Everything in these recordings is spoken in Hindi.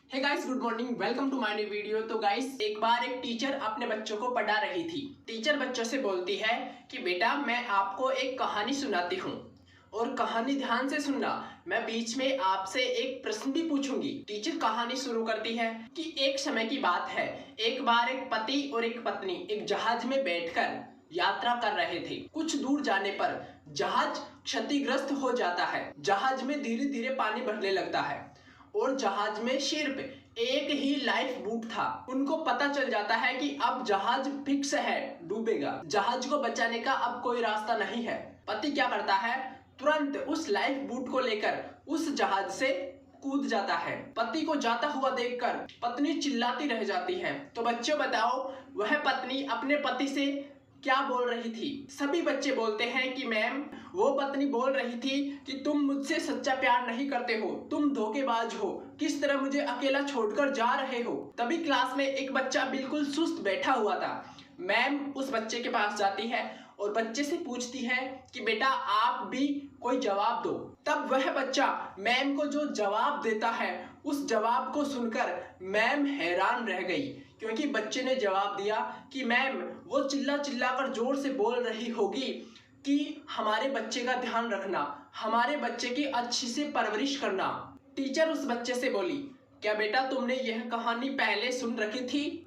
Hey guys, good morning, welcome to my new video. तो गाइस, एक बार एक टीचर अपने बच्चों को पढ़ा रही थी। टीचर बच्चों से बोलती है कि बेटा, मैं आपको एक कहानी सुनाती हूँ और कहानी ध्यान से सुनना। मैं बीच में आपसे एक प्रश्न भी पूछूंगी। टीचर कहानी शुरू करती है कि एक समय की बात है। एक बार एक पति और एक पत्नी एक जहाज में बैठकर यात्रा कर रहे थे। कुछ दूर जाने पर जहाज क्षतिग्रस्त हो जाता है। जहाज में धीरे धीरे पानी भरने लगता है और जहाज में सिर्फ एक ही लाइफ बूट था। उनको पता चल जाता है कि अब जहाज फिक्स है, डूबेगा। जहाज को बचाने का अब कोई रास्ता नहीं है। पति क्या करता है, तुरंत उस लाइफ बूट को लेकर उस जहाज से कूद जाता है। पति को जाता हुआ देखकर पत्नी चिल्लाती रह जाती है। तो बच्चों बताओ, वह पत्नी अपने पति से क्या बोल रही थी? सभी बच्चे बोलते हैं कि मैम, वो पत्नी बोल रही थी कि तुम मुझसे सच्चा प्यार नहीं करते हो, तुम धोखेबाज हो, किस तरह मुझे अकेला छोड़कर जा रहे हो। तभी क्लास में एक बच्चा बिल्कुल सुस्त बैठा हुआ था। मैम उस बच्चे के पास जाती है और बच्चे से पूछती है कि बेटा, आप भी कोई जवाब दो। तब वह बच्चा मैम को जो जवाब देता है, उस जवाब को सुनकर मैम हैरान रह गई, क्योंकि बच्चे ने जवाब दिया कि मैम, वो चिल्ला चिल्ला कर जोर से बोल रही होगी कि हमारे बच्चे का ध्यान रखना, हमारे बच्चे की अच्छी से परवरिश करना। टीचर उस बच्चे से बोली, क्या बेटा, तुमने यह कहानी पहले सुन रखी थी?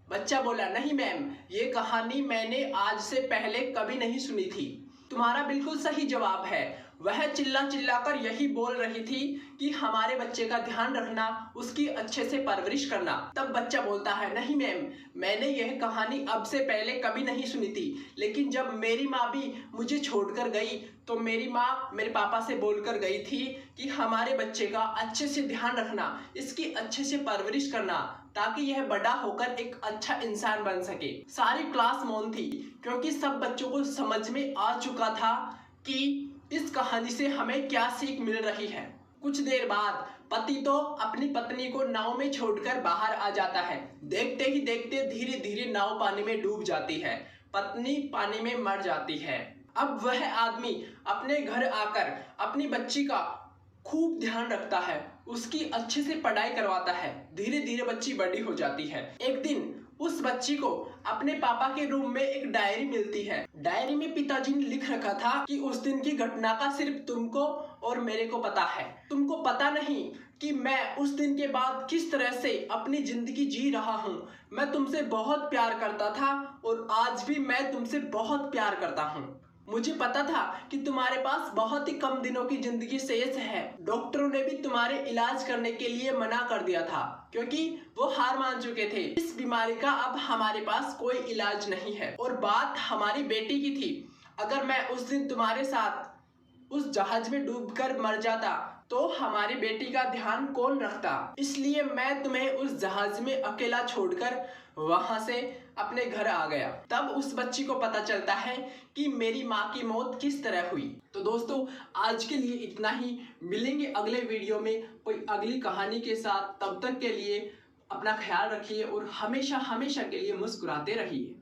बच्चा बोला, नहीं मैम, ये कहानी मैंने आज से पहले कभी नहीं सुनी थी। तुम्हारा बिल्कुल सही जवाब है। वह चिल्ला चिल्ला कर यही बोल रही थी कि हमारे बच्चे का ध्यान रखना, उसकी अच्छे से परवरिश करना। तब बच्चा बोलता है, नहीं मैम, मैंने यह कहानी अब से पहले कभी नहीं सुनी थी, लेकिन जब मेरी माँ भी मुझे छोड़कर गई तो मेरी माँ मेरे पापा से बोलकर गई थी कि हमारे बच्चे का अच्छे से ध्यान रखना, इसकी अच्छे से परवरिश करना, ताकि यह बड़ा होकर एक अच्छा इंसान बन सके। सारी क्लास मौन थी, क्योंकि सब बच्चों को समझ में आ चुका था कि इस कहानी से हमें क्या सीख मिल रही है। कुछ देर बाद पति तो अपनी पत्नी को नाव में छोड़कर बाहर आ जाता है। देखते ही देखते धीरे धीरे नाव पानी में डूब जाती है। पत्नी पानी में मर जाती है। अब वह आदमी अपने घर आकर अपनी बच्ची का खूब ध्यान रखता है, उसकी अच्छे से पढ़ाई करवाता है। धीरे धीरे बच्ची बड़ी हो जाती है। एक दिन उस बच्ची को अपने पापा के रूम में एक डायरी मिलती है। डायरी में पिताजी ने लिख रखा था कि उस दिन की घटना का सिर्फ तुमको और मेरे को पता है। तुमको पता नहीं कि मैं उस दिन के बाद किस तरह से अपनी जिंदगी जी रहा हूँ। मैं तुमसे बहुत प्यार करता था और आज भी मैं तुमसे बहुत प्यार करता हूँ। मुझे पता था कि तुम्हारे पास बहुत ही कम दिनों की जिंदगी शेष है। डॉक्टरों ने भी तुम्हारे इलाज करने के लिए मना कर दिया था, क्योंकि वो हार मान चुके थे। इस बीमारी का अब हमारे पास कोई इलाज नहीं है। और बात हमारी बेटी की थी। अगर मैं उस दिन तुम्हारे साथ उस जहाज में डूबकर मर जाता तो हमारी बेटी का ध्यान कौन रखता? इसलिए मैं तुम्हें उस जहाज में अकेला छोड़कर वहां से अपने घर आ गया। तब उस बच्ची को पता चलता है कि मेरी माँ की मौत किस तरह हुई। तो दोस्तों, आज के लिए इतना ही। मिलेंगे अगले वीडियो में कोई अगली कहानी के साथ। तब तक के लिए अपना ख्याल रखिए और हमेशा हमेशा के लिए मुस्कुराते रहिए।